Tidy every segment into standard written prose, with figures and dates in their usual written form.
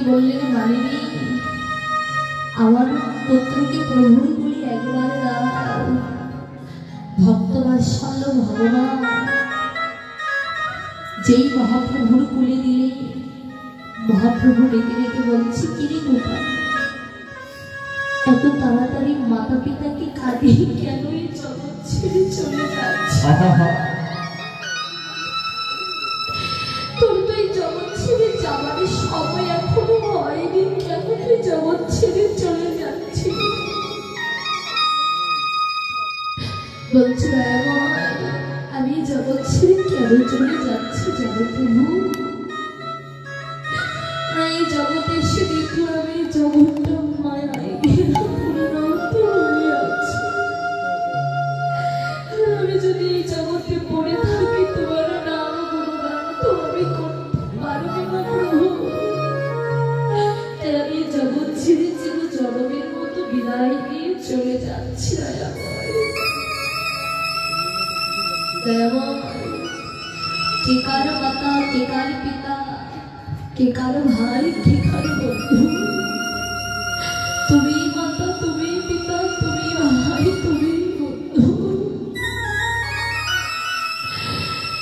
বললেন মালিনী আমার পুত্রকে প্রভুর বলি একবার দাও। ভক্তবাৎসল্য ভগবান যেই মহাপ্রভুর কুলে দিলে মহাপ্রভু ডেকে ডেকে বলছে কিরে গোপাল এত তাড়াতাড়ি মাতা পিতাকে কাঁদিয়ে কেন এই জগৎ ছেড়ে চলে যাচ্ছে? তোর তো এই জগৎ ছেড়ে যাওয়ার সময় এখনো হয়নি, কেন তুই জগৎ ছেড়ে চলে যাচ্ছিস? বলছি আমি জগৎ ছেড়ে কেন চলে যাচ্ছি জানো প্রভু? এই জগতে এসে দেখলাম এই জগৎটা মায়ায় পরিণত হয়ে আছে। আমি যদি এই জগতে পড়ে থাকি তোমার নাম গুণগান তো আমি করতে পারবো না প্রভু। তাই আমি জগৎ ছেড়ে চির জনমের মতো বিদায় নিয়ে চলে যাচ্ছি। কে কার মাতা কে কার পিতা কে কার ভাই কে কার বন্ধু, তুমি মাতা তুমি পিতা তুমি ভাই তুমি বন্ধু,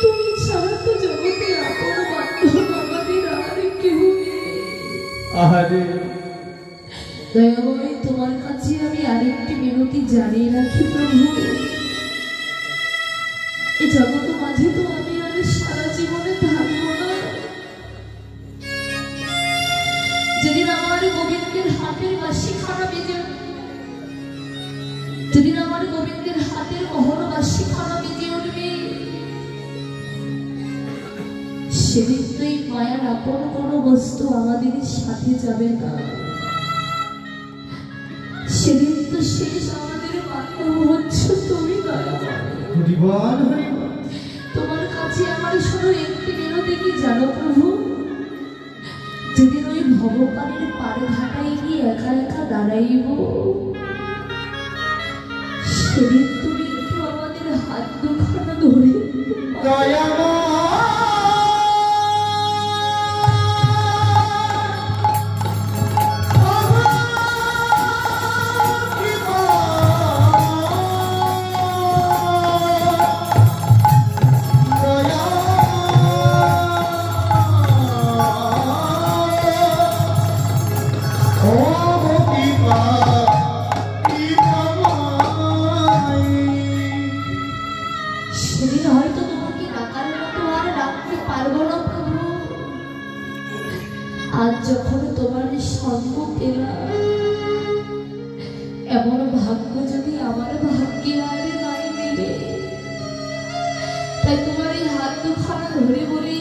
তুমি ছাড়া তো জগতে আপন বান্ধব আমাদের আর কেউ নেই। দয়াময় তোমার কাছে আমি আরেকটি বিনতি জানিয়ে রাখি প্রভু, এই জগৎ মাঝে তো আমি আর সারা জীবনে থাকবো না। যেদিন আমার গোবিন্দের হাতের বাঁশি খানা বেজে যেদিন আমার গোবিন্দের হাতের অহর বাঁশি খানা বেজে উঠবে সেদিন তো এই মায়ার আপন কোনো বস্তু আমাদের সাথে যাবে না। সেদিন তো শেষ আমাদের বান্ধব হচ্ছ তুমি। তোমার কাছে আমার শুধু একটি বিনতি কি জানো প্রভু, যেদিন ওই ভগবানের পাড়ে ঘাটায় গিয়ে একা একা দাঁড়াইব সেদিন তুমি একটু আমাদের হাত দুখানা ধরে আজ যখন তোমার সঙ্গ পেলাম এমন ভাগ্য যদি আমার ভাগ্যে আর নাই নেবে, তাই তোমার এই হাত দুখানা ধরে বলি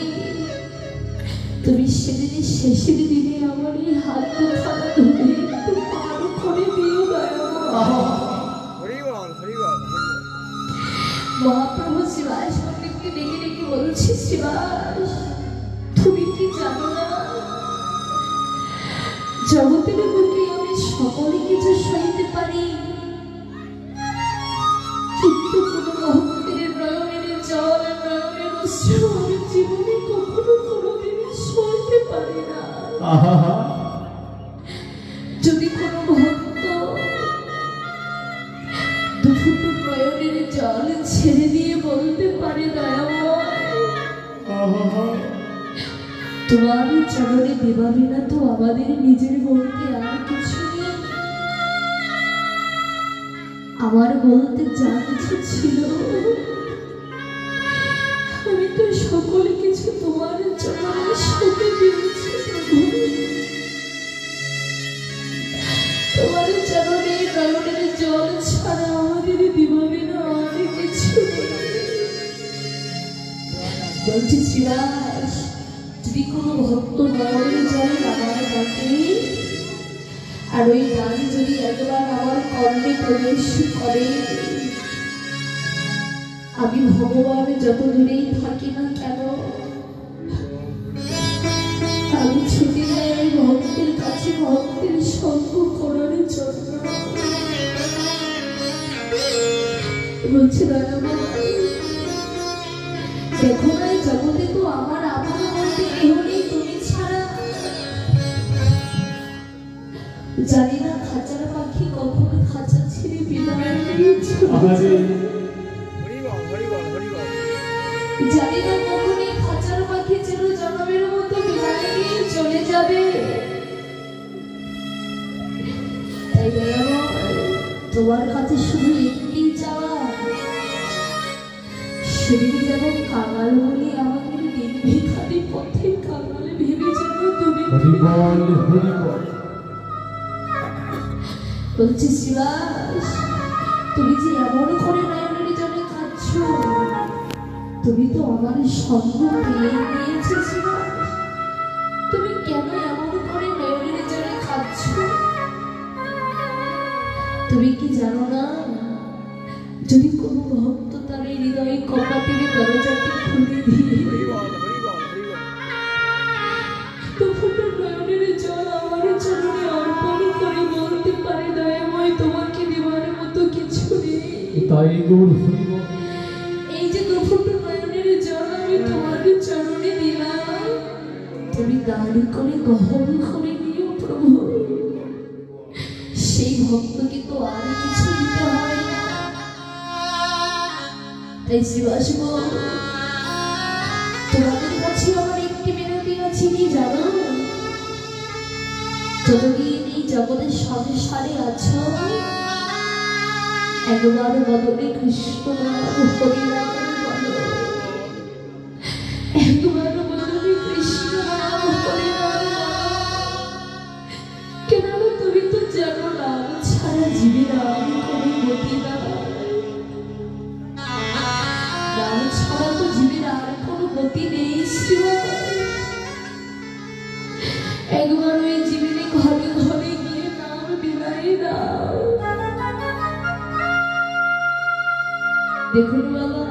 তুমি সেদিন শেষের দিনে আমার এই হাত দুখানা ধরে একটু পার করে দিও মহাপ্রভু শিবাস পণ্ডিতকে ডেকে ডেকে বলছি শিবাস তুমি কি জানো না জগতের বুকে আমি সকলে কিছু সইতে পারি কিন্তু কোনো ভক্তের নয়নের জল নয়নের অশ্রু আমি জীবনে কখনো কোনোদিন সইতে পারি না। যদি কোনো ভক্ত দুফুটো নয়নের জল ছেড়ে দিয়ে বলতে পারে দয়াময় তোমার চরণে দেবাবে না তো আমাদের নিজের বলতে আর কিছু নেই, আমার বলতে যা কিছু ছিল আমি তো সকল কিছু তোমার চরণে সঁপে দিয়েছি প্রভু। তোমার চরণে নয়নের জল ছাড়া আমাদের দিবাবে না আর কিছু নেই। বলছি শিবাস যদি কোনো ভক্ত নয়নের জল আমার ডাকে আর ওই গান যদি একবার আমার কর্ণে প্রবেশ করে আমি ভগবান যত দূরেই থাকি না কেন আমি ছুটে যাই ওই ভক্তের কাছে ভক্তের সঙ্গ করার জন্য। বলছি দেখো না জগতে তো আমার আপন বলতে কেউ নেই তুমি ছাড়া। জানি না খাঁচার পাখি কখন খাঁচা ছেড়ে বিদায় নিয়েছে, জানি না কখন এই খাঁচার পাখি ছিল জনমের মতো বিদায় নিয়ে চলে যাবে। তাই তোমার কাছে শুধু একটি চাওয়া, সেদিন যেমন কাঙাল বলে আমাকে দিন ভিখারি পথে কাঙাল ভেবে যেন তুমি বলছি শিবাস, তুমি যে এমন করে নয়নের জলে কাঁদছ, তুমি তো আমার সঙ্গ পেয়ে নিয়েছো শিবাস, তুমি কেন এমন করে নয়নের জলে কাঁদছ? তুমি কি জানো না, যদি কোনো ভক্ত তার হৃদয়ে কপাটের দরজাটি খুলে দিয়ে নয়নের জল আমার চরণে অর্পণ করে বলতে পারে, দয়াময় তোমাকে দেওয়ার মতো কিছু নেই, এই যে দুফুটো নয়নের জল আমি তোমার চরণে দিলাম, তুমি দাঁড়ি করে গ্রহণ করে নিও প্রভু। সেই ভক্তকে তো আর কিছু দিতে হয় না। তাই শিবাস, তোমাদের কাছে আমার একটি বিনতি আছে, কি জানো? যতদিন এই জগতের সংসারে আছো, একবার বদলে কৃষ্ণ নাম হরিনাম বলো, একবার বদলে কৃষ্ণ নাম হরিনাম বলো। কেন তুমি তো জানো নাম ছাড়া জীবের আর কোনো গতি নাই, নাম ছাড়া তো জীবের আর কোনো গতি নেই। একবার ওই জীবনে ঘরে ঘরে গিয়ে নাম বিলাই দাও। দেখুন বাবা,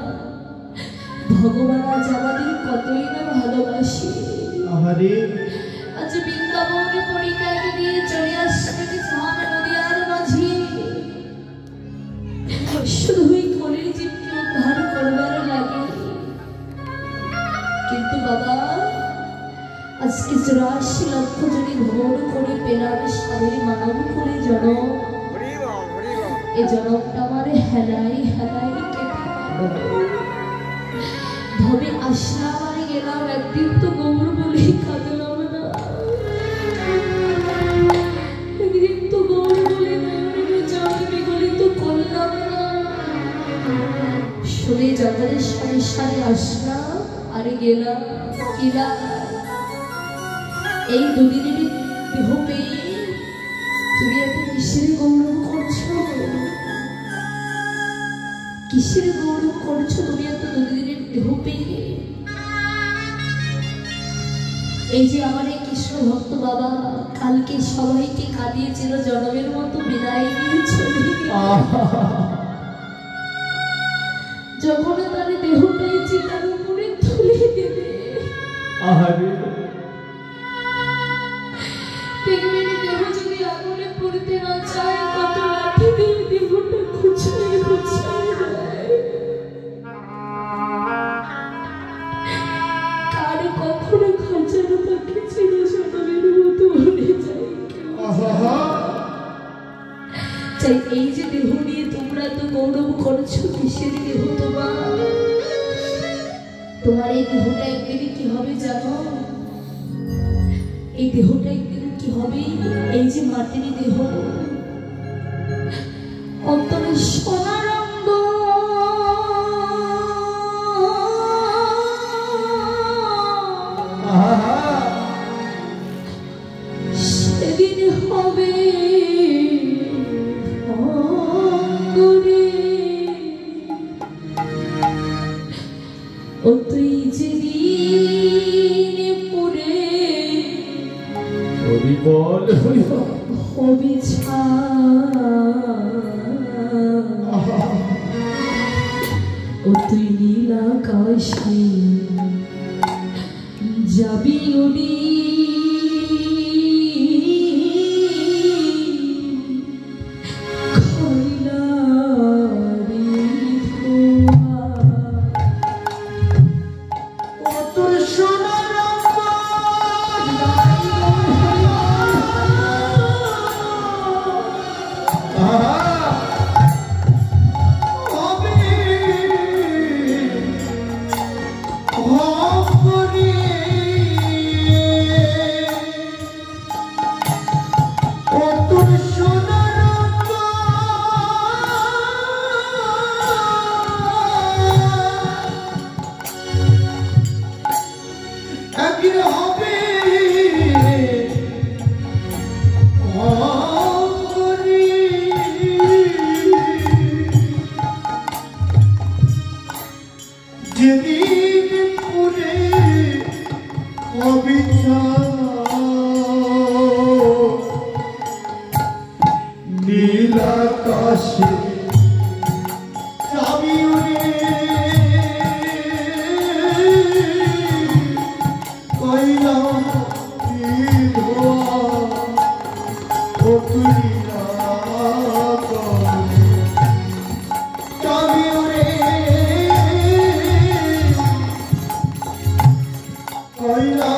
ভগবান আজ আমাদের কতই না ভালোবাসে। আজ বৃন্দাবনে পরিত্যাগ দিয়ে চলে আসবে নদীয়ার মাঝে, শুধুই কলির জীবকে উদ্ধার করবার লাগে। কিন্তু বাবা, আজকে 84 লক্ষ জনে ভ্রমণ করে পেলাম স্বামীর মানব করে জনম, এ জনমটা আমার হেলাই হেলাই ভবে আসলাম আর গেলাম, একদিন তো গৌর বলে কাঁদলাম না, একদিন তো গৌর বলে জল বিগলিত করলাম না, শুনে জগতের সারে সারে আসলাম আর গেলাম কিলা। এই দুদিনের দেহ পেয়ে তুমি এত কিসের গৌরব করছো? কিসের গৌরব করছো তুমি এত দুদিনের দেহ পেয়ে? এই যে আমার এই কৃষ্ণ ভক্ত বাবা কালকে সবাইকে কাঁদিয়েছিল, জনমের মতো বিদায় নিয়ে চলে যখন তার দেহটাই চিতার উপরে তুলে দেবে, দেখবেন দেহ যদি আগুনে পড়তে না চায়, কত লাঠি দিয়ে দেহটা খুঁচিয়ে খুঁচিয়ে দেয়। কার কখনো খাঁচার পাখি ছিল জনমের মতো মরে যায়। চাই এই যে দেহ নিয়ে তোমরা তো গৌরব করছো, কিসের দেহ তোমার? তোমার এই দেহটা একদিনে কি হবে জানো? এই দেহটা একদিন কি হবে? এই যে মাটির দেহ, অন্তরে সোনারঙ্গ সেদিন হবে ও তুই যেদিন পুরে হবি ও তুই নীল আকাশে যাবি উড়ি, নীলাকাশে যাবি উড়ে কইলা ধোয়া ও তুই যাবি উড়ে কইলা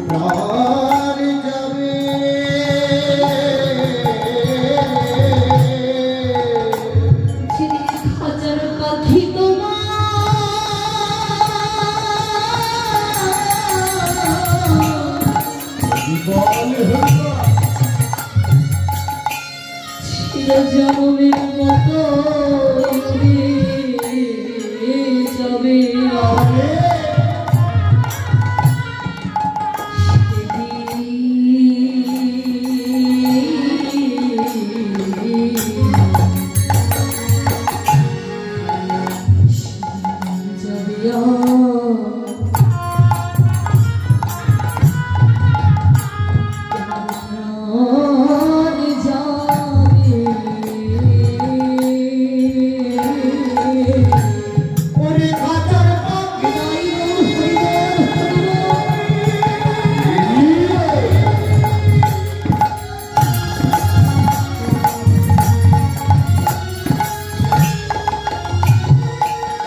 প্রাণ যাবে যেদিন হাজার পাখি তোমার জীবন চিরজনমের মতো উড়ে যাবে ওরে খাঁচার পাখি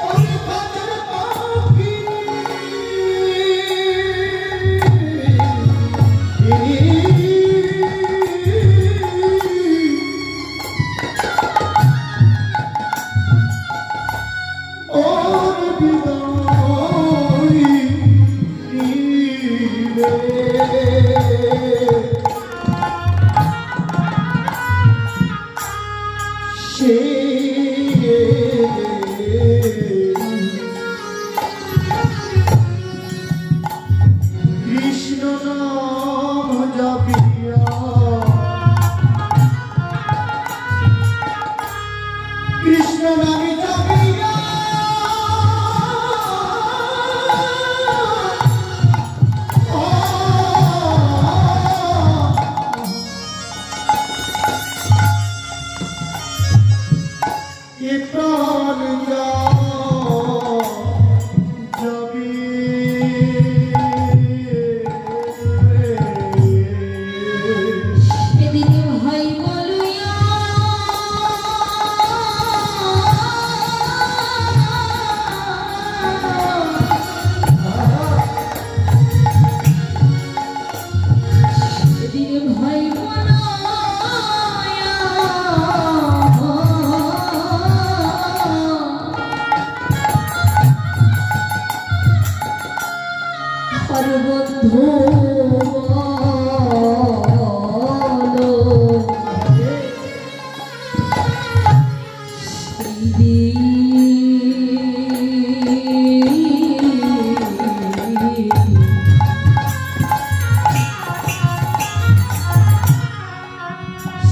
ওরে খাঁচার পাখি ওর বিদায় নিবে সে কৃষ্ণ নাম জপিয়া কৃষ্ণ নামে জপিয়া এ প্রাণ যাবে সেদিন ভাই বলুয়া সেদিন ভাই আর বন্ধু বলো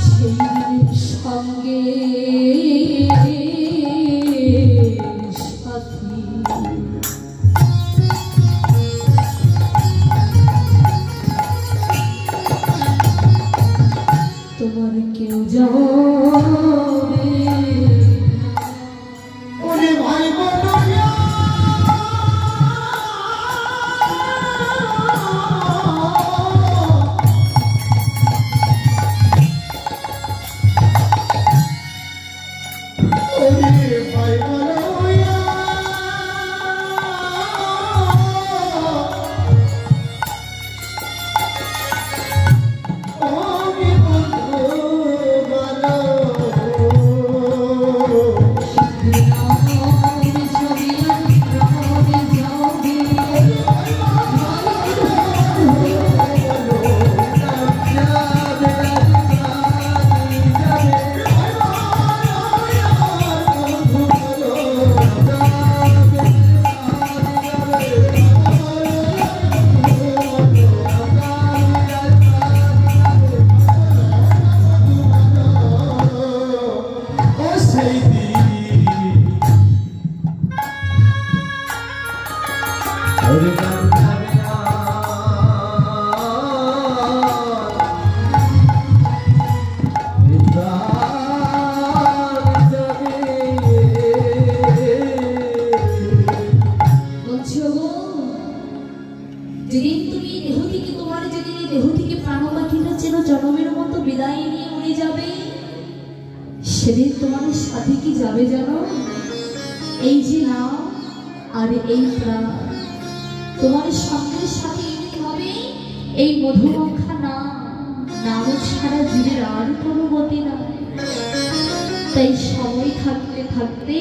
সেই দিনের সঙ্গে সাথী তোমার কেউ যাবে ওরে ভাই বলুয়া ওরে ভাই বলুয়া ওরে বন্ধু বলো যেদিন তুমি দেহ থেকে তোমার যেদিন এই দেহ থেকে প্রাণ পাখিটা যেন জনমের মতো বিদায় নিয়ে উড়ে যাবে, সেদিন তোমার সাথে কি যাবে জানো? এই যে নাম আর এই প্রাণ তোমার সঙ্গের সাথে এনে হবে এই মধুমাখা নাম ছাড়া জীবের আর কোনো গতি নাই। তাই সময় থাকতে থাকতে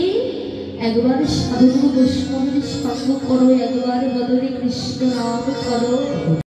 একবার সাধু বৈষ্ণবের সঙ্গ করো, একবার বদলে কৃষ্ণ নাম করো।